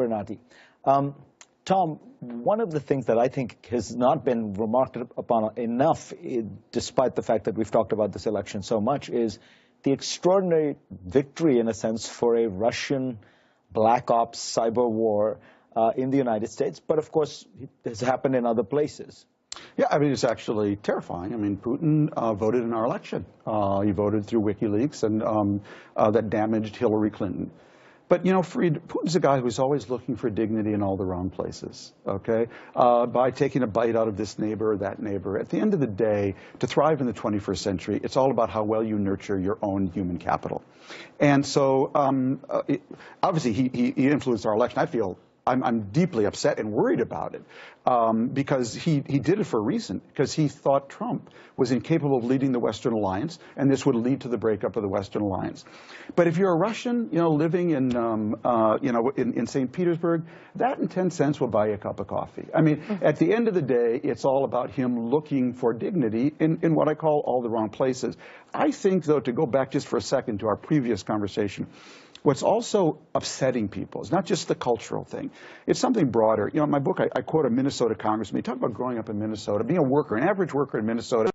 Bernati. Tom, one of the things that I think has not been remarked upon enough, despite the fact that we've talked about this election so much, is the extraordinary victory, in a sense, for a Russian black ops cyber war in the United States. But of course, it has happened in other places. Yeah, I mean, it's actually terrifying. I mean, Putin voted in our election. He voted through WikiLeaks, and that damaged Hillary Clinton. But, you know, Putin's a guy who's always looking for dignity in all the wrong places, okay? By taking a bite out of this neighbor or that neighbor. At the end of the day, to thrive in the 21st century, it's all about how well you nurture your own human capital. And so, obviously, he influenced our election. I'm deeply upset and worried about it because he did it for a reason, because he thought Trump was incapable of leading the Western alliance, and this would lead to the breakup of the Western alliance. But if you're a Russian, you know, living in, in St. Petersburg, that in 10 cents will buy you a cup of coffee. I mean, at the end of the day, it's all about him looking for dignity in what I call all the wrong places. I think, though, to go back just for a second to our previous conversation, what's also upsetting people is not just the cultural thing. It's something broader. You know, in my book, I quote a Minnesota congressman. He talked about growing up in Minnesota, being a worker, an average worker in Minnesota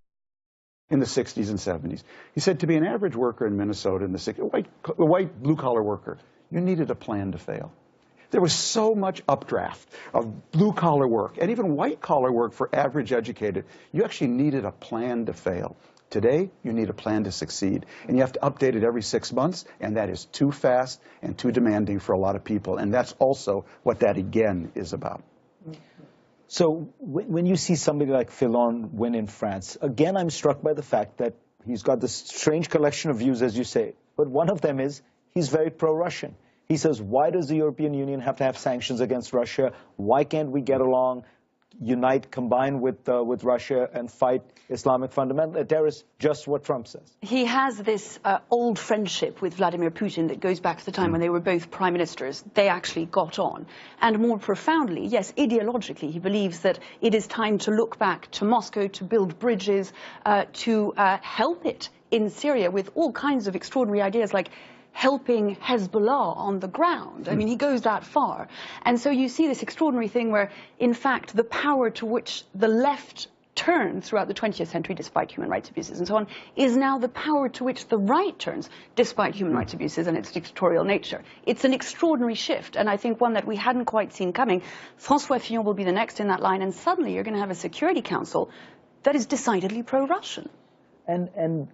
in the 60s and 70s. He said to be an average worker in Minnesota in the 60s, a white blue-collar worker, you needed a plan to fail. There was so much updraft of blue-collar work, and even white-collar work for average educated. You actually needed a plan to fail. Today, you need a plan to succeed, and you have to update it every 6 months, and that is too fast and too demanding for a lot of people, and that's also what that, again, is about. So when you see somebody like Fillon win in France, again, I'm struck by the fact that he's got this strange collection of views, as you say, but one of them is he's very pro-Russian. He says, why does the European Union have to have sanctions against Russia? Why can't we get along, unite, combine with Russia and fight Islamic fundamental terrorists, just what Trump says? He has this old friendship with Vladimir Putin that goes back to the time when they were both prime ministers. They actually got on. And more profoundly, yes, ideologically, he believes that it is time to look back to Moscow, to build bridges, to help it in Syria with all kinds of extraordinary ideas like helping Hezbollah on the ground. I mean, he goes that far. And so you see this extraordinary thing where, in fact, the power to which the left turned throughout the 20th century, despite human rights abuses and so on, is now the power to which the right turns, despite human rights abuses and its dictatorial nature. It's an extraordinary shift, and I think one that we hadn't quite seen coming. François Fillon will be the next in that line, and suddenly you're going to have a Security Council that is decidedly pro-Russian. And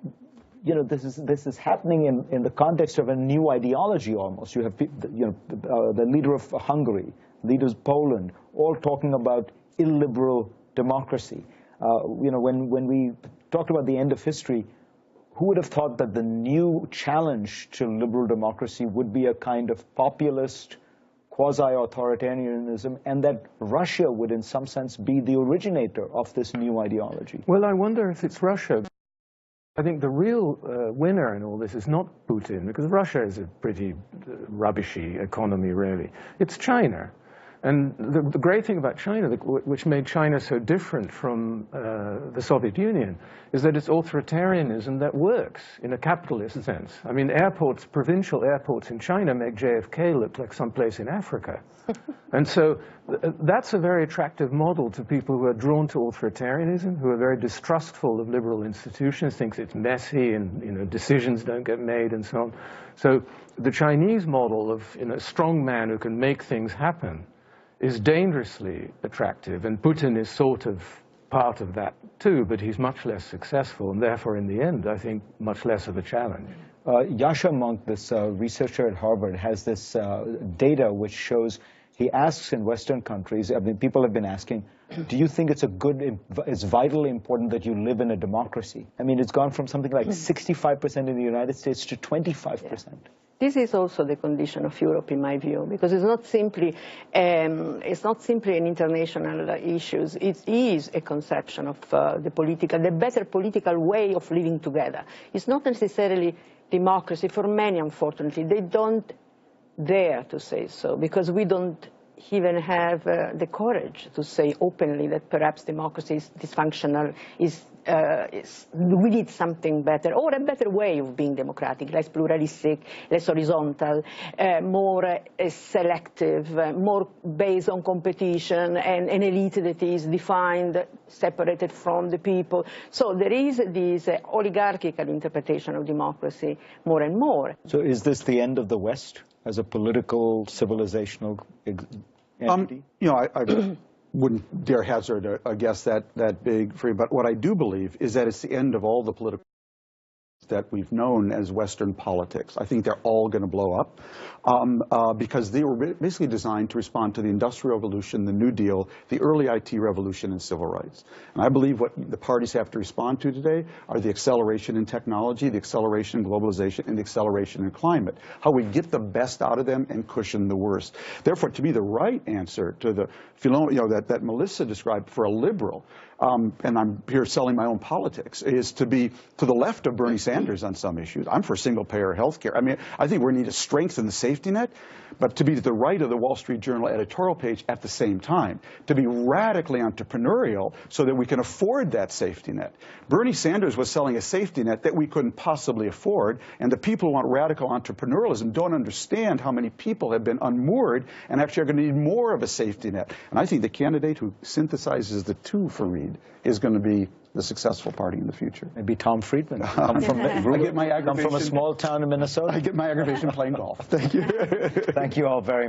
you know, this is happening in the context of a new ideology almost. You have, the leader of Hungary, leaders of Poland, all talking about illiberal democracy. When we talked about the end of history, who would have thought that the new challenge to liberal democracy would be a kind of populist, quasi-authoritarianism, and that Russia would, in some sense, be the originator of this new ideology? Well, I wonder if it's Russia. I think the real winner in all this is not Putin, because Russia is a pretty rubbishy economy, really. It's China. And the great thing about China, which made China so different from the Soviet Union, is that it's authoritarianism that works in a capitalist sense. I mean, provincial airports in China make JFK look like someplace in Africa. And so that's a very attractive model to people who are drawn to authoritarianism, who are very distrustful of liberal institutions, thinks it's messy and decisions don't get made and so on. So the Chinese model of a strong man who can make things happen is dangerously attractive, and Putin is sort of part of that too, but he's much less successful, and therefore, in the end, I think, much less of a challenge. Yasha Monk, this researcher at Harvard, has this data which shows, he asks in Western countries, I mean, people have been asking, do you think it's vitally important that you live in a democracy? I mean, it's gone from something like 65% in the United States to 25%. Yeah. This is also the condition of Europe, in my view, because it's not simply an international issue. It is a conception of the better political way of living together. It's not necessarily democracy. For many, unfortunately, they don't dare to say so, because we don't even have the courage to say openly that perhaps democracy is dysfunctional, is we need something better, or a better way of being democratic, less pluralistic, less horizontal, more selective, more based on competition, and an elite that is defined, separated from the people. So there is this oligarchical interpretation of democracy more and more. So is this the end of the West as a political, civilizational entity? You know, I wouldn't dare hazard a guess that big, Free, but what I do believe is that it's the end of all the political that we've known as Western politics. I think they're all going to blow up because they were basically designed to respond to the Industrial Revolution, the New Deal, the early IT revolution, and civil rights. And I believe what the parties have to respond to today are the acceleration in technology, the acceleration in globalization, and the acceleration in climate. How we get the best out of them and cushion the worst. Therefore, to me, the right answer to the that Melissa described for a liberal, and I'm here selling my own politics, is to be to the left of Bernie Sanders on some issues. I'm for single-payer health care. I mean, I think we need to strengthen the safety net, but to be to the right of the Wall Street Journal editorial page at the same time, to be radically entrepreneurial so that we can afford that safety net. Bernie Sanders was selling a safety net that we couldn't possibly afford, and the people who want radical entrepreneurialism don't understand how many people have been unmoored and actually are going to need more of a safety net. And I think the candidate who synthesizes the two for Reed is going to be the successful party in the future. Maybe Tom Friedman. I get my come from a small town in Minnesota. I get my aggravation playing golf. Thank you. Thank you all very much.